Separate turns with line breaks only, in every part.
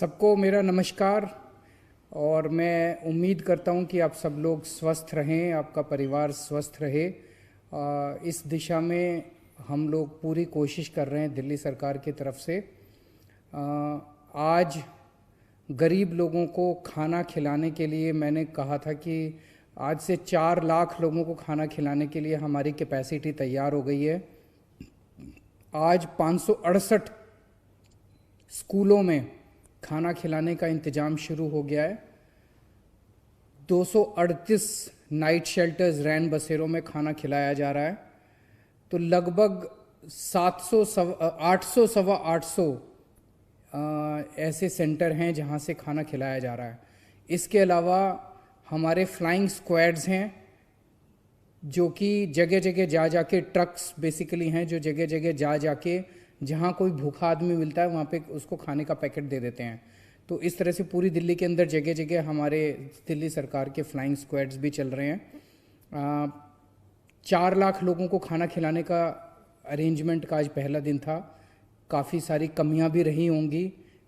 सबको मेरा नमस्कार। और मैं उम्मीद करता हूँ कि आप सब लोग स्वस्थ रहें, आपका परिवार स्वस्थ रहे। इस दिशा में हम लोग पूरी कोशिश कर रहे हैं दिल्ली सरकार की तरफ से। आज गरीब लोगों को खाना खिलाने के लिए मैंने कहा था कि आज से 4 लाख लोगों को खाना खिलाने के लिए हमारी कैपेसिटी तैयार हो गई है। आज 568 स्कूलों में खाना खिलाने का इंतज़ाम शुरू हो गया है। 238 नाइट शेल्टर्स रैन बसेरों में खाना खिलाया जा रहा है। तो लगभग 800 सवा 800 ऐसे सेंटर हैं जहां से खाना खिलाया जा रहा है। इसके अलावा हमारे फ्लाइंग स्क्वाड्स हैं जो कि जगह जगह जा जाके, ट्रक्स बेसिकली हैं जो जगह जगह जा जाके जहाँ कोई भूखा आदमी मिलता है वहाँ पे उसको खाने का पैकेट दे देते हैं। तो इस तरह से पूरी दिल्ली के अंदर जगह जगह हमारे दिल्ली सरकार के फ्लाइंग स्क्वाड्स भी चल रहे हैं। 4 लाख लोगों को खाना खिलाने का अरेंजमेंट का आज पहला दिन था। काफ़ी सारी कमियां भी रही होंगी,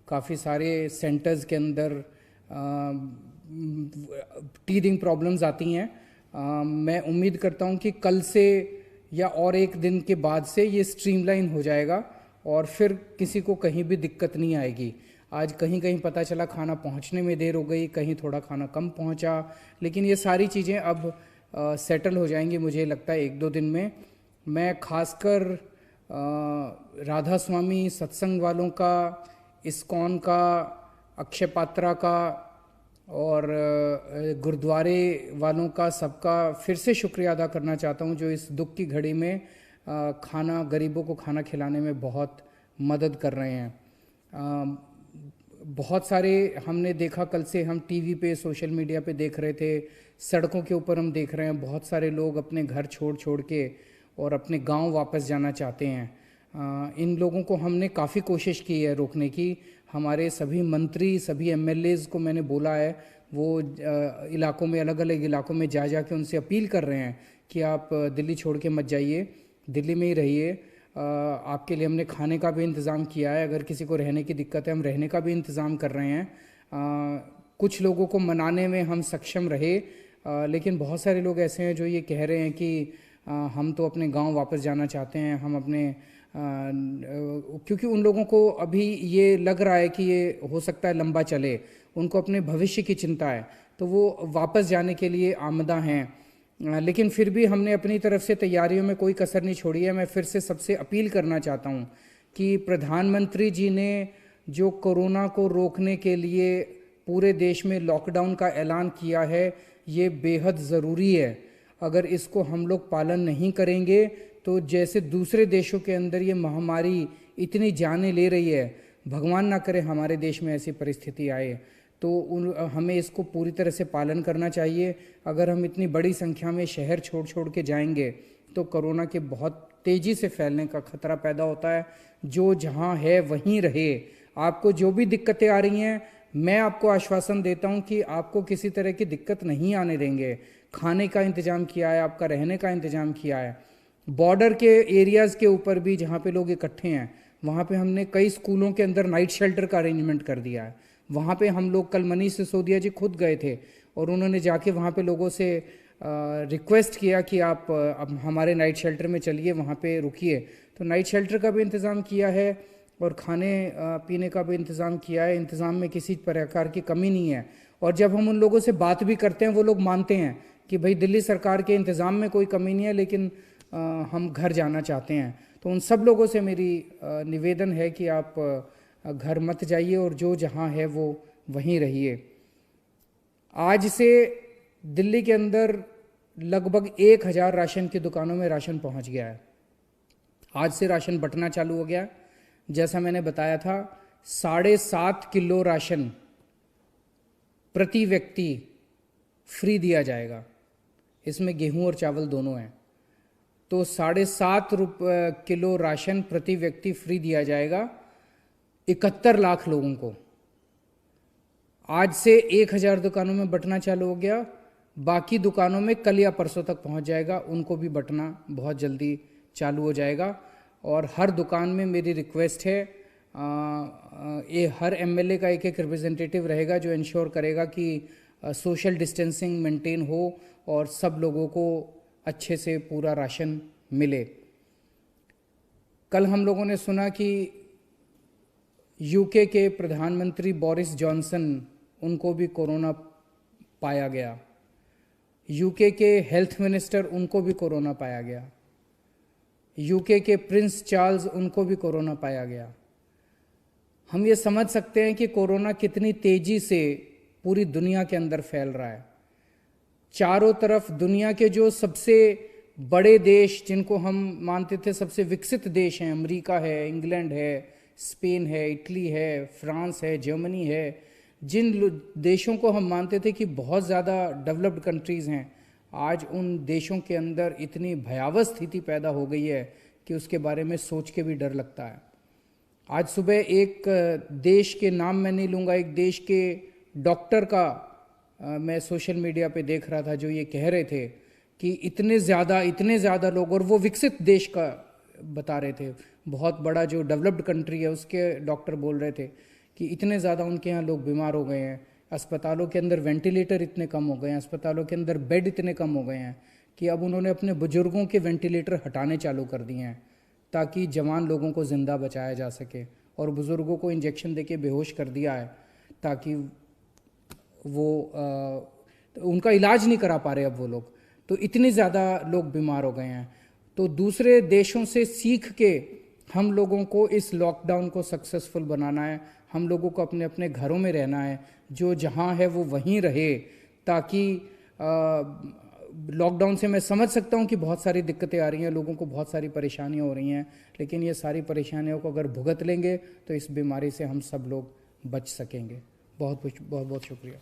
काफ़ी सारे सेंटर्स के अंदर टीथिंग प्रॉब्लम्स आती हैं। मैं उम्मीद करता हूं कि कल से या और एक दिन के बाद से ये स्ट्रीमलाइन हो जाएगा और फिर किसी को कहीं भी दिक्कत नहीं आएगी। आज कहीं कहीं पता चला खाना पहुंचने में देर हो गई, कहीं थोड़ा खाना कम पहुंचा, लेकिन ये सारी चीज़ें अब सेटल हो जाएंगी मुझे लगता है 1-2 दिन में। मैं खासकर राधा स्वामी सत्संग वालों का, इस्कॉन का, अक्षय पात्रा का और गुरुद्वारे वालों का सबका फिर से शुक्रिया अदा करना चाहता हूँ जो इस दुख की घड़ी में खाना, गरीबों को खाना खिलाने में बहुत मदद कर रहे हैं। बहुत सारे हमने देखा, कल से हम टीवी पे, सोशल मीडिया पे देख रहे थे, सड़कों के ऊपर हम देख रहे हैं बहुत सारे लोग अपने घर छोड़ छोड़ के और अपने गांव वापस जाना चाहते हैं। इन लोगों को हमने काफ़ी कोशिश की है रोकने की। हमारे सभी मंत्री, सभी एमएलएज को मैंने बोला है, वो इलाकों में, अलग अलग इलाकों में जा जा के उनसे अपील कर रहे हैं कि आप दिल्ली छोड़ के मत जाइए, दिल्ली में ही रहिए। आपके लिए हमने खाने का भी इंतज़ाम किया है, अगर किसी को रहने की दिक्कत है हम रहने का भी इंतज़ाम कर रहे हैं। कुछ लोगों को मनाने में हम सक्षम रहे, लेकिन बहुत सारे लोग ऐसे हैं जो ये कह रहे हैं कि हम तो अपने गांव वापस जाना चाहते हैं, हम अपने क्योंकि उन लोगों को अभी ये लग रहा है कि ये हो सकता है लंबा चले, उनको अपने भविष्य की चिंता है, तो वो वापस जाने के लिए आमदा हैं। लेकिन फिर भी हमने अपनी तरफ से तैयारियों में कोई कसर नहीं छोड़ी है। मैं फिर से सबसे अपील करना चाहता हूँ कि प्रधानमंत्री जी ने जो कोरोना को रोकने के लिए पूरे देश में लॉकडाउन का ऐलान किया है, ये बेहद ज़रूरी है। अगर इसको हम लोग पालन नहीं करेंगे तो जैसे दूसरे देशों के अंदर ये महामारी इतनी जानें ले रही है, भगवान ना करे हमारे देश में ऐसी परिस्थिति आए, तो हमें इसको पूरी तरह से पालन करना चाहिए। अगर हम इतनी बड़ी संख्या में शहर छोड़ छोड़ के जाएंगे तो कोरोना के बहुत तेज़ी से फैलने का खतरा पैदा होता है। जो जहाँ है वहीं रहे। आपको जो भी दिक्कतें आ रही हैं, मैं आपको आश्वासन देता हूँ कि आपको किसी तरह की दिक्कत नहीं आने देंगे। खाने का इंतज़ाम किया है, आपका रहने का इंतज़ाम किया है। बॉर्डर के एरियाज़ के ऊपर भी जहाँ पे लोग इकट्ठे हैं, वहाँ पे हमने कई स्कूलों के अंदर नाइट शेल्टर का अरेंजमेंट कर दिया है। वहाँ पे हम लोग, कल मनीष सिसोदिया जी खुद गए थे और उन्होंने जाके वहाँ पे लोगों से रिक्वेस्ट किया कि आप अब हमारे नाइट शेल्टर में चलिए, वहाँ पे रुकिए। तो नाइट शेल्टर का भी इंतज़ाम किया है और खाने पीने का भी इंतज़ाम किया है। इंतज़ाम में किसी प्रकार की कमी नहीं है। और जब हम उन लोगों से बात भी करते हैं, वो लोग मानते हैं कि भाई दिल्ली सरकार के इंतज़ाम में कोई कमी नहीं है, लेकिन हम घर जाना चाहते हैं। तो उन सब लोगों से मेरी निवेदन है कि आप घर मत जाइए और जो जहाँ है वो वहीं रहिए। आज से दिल्ली के अंदर लगभग 1000 राशन की दुकानों में राशन पहुंच गया है। आज से राशन बंटना चालू हो गया। जैसा मैंने बताया था, 7.5 किलो राशन प्रति व्यक्ति फ्री दिया जाएगा। इसमें गेहूं और चावल दोनों हैं। तो 7.5 किलो राशन प्रति व्यक्ति फ्री दिया जाएगा 71 लाख लोगों को। आज से 1000 दुकानों में बंटना चालू हो गया। बाकी दुकानों में कल या परसों तक पहुंच जाएगा, उनको भी बंटना बहुत जल्दी चालू हो जाएगा। और हर दुकान में मेरी रिक्वेस्ट है, ये हर एमएलए का एक एक रिप्रेजेंटेटिव रहेगा जो इंश्योर करेगा कि सोशल डिस्टेंसिंग मेंटेन हो और सब लोगों को अच्छे से पूरा राशन मिले। कल हम लोगों ने सुना कि यूके के प्रधानमंत्री बोरिस जॉनसन, उनको भी कोरोना पाया गया। यूके के हेल्थ मिनिस्टर, उनको भी कोरोना पाया गया। यूके के प्रिंस चार्ल्स, उनको भी कोरोना पाया गया। हम ये समझ सकते हैं कि कोरोना कितनी तेजी से पूरी दुनिया के अंदर फैल रहा है। चारों तरफ दुनिया के जो सबसे बड़े देश, जिनको हम मानते थे सबसे विकसित देश हैं, अमेरिका है, इंग्लैंड है, स्पेन है, इटली है, फ्रांस है, जर्मनी है, जिन देशों को हम मानते थे कि बहुत ज़्यादा डेवलप्ड कंट्रीज़ हैं, आज उन देशों के अंदर इतनी भयावह स्थिति पैदा हो गई है कि उसके बारे में सोच के भी डर लगता है। आज सुबह एक देश के नाम मैं नहीं लूँगा, एक देश के डॉक्टर का मैं सोशल मीडिया पे देख रहा था, जो ये कह रहे थे कि इतने ज़्यादा लोग, और वो विकसित देश का बता रहे थे, बहुत बड़ा जो डेवलप्ड कंट्री है उसके डॉक्टर बोल रहे थे कि इतने ज़्यादा उनके यहाँ लोग बीमार हो गए हैं, अस्पतालों के अंदर वेंटिलेटर इतने कम हो गए हैं, अस्पतालों के अंदर बेड इतने कम हो गए हैं कि अब उन्होंने अपने बुजुर्गों के वेंटिलेटर हटाने चालू कर दिए हैं ताकि जवान लोगों को ज़िंदा बचाया जा सके, और बुज़ुर्गों को इंजेक्शन देके बेहोश कर दिया है ताकि वो उनका इलाज नहीं करा पा रहे अब वो लोग। तो इतने ज़्यादा लोग बीमार हो गए हैं। तो दूसरे देशों से सीख के हम लोगों को इस लॉकडाउन को सक्सेसफुल बनाना है। हम लोगों को अपने अपने घरों में रहना है, जो जहाँ है वो वहीं रहे, ताकि लॉकडाउन से मैं समझ सकता हूँ कि बहुत सारी दिक्कतें आ रही हैं, लोगों को बहुत सारी परेशानियाँ हो रही हैं, लेकिन ये सारी परेशानियों को अगर भुगत लेंगे तो इस बीमारी से हम सब लोग बच सकेंगे। बहुत बहुत शुक्रिया।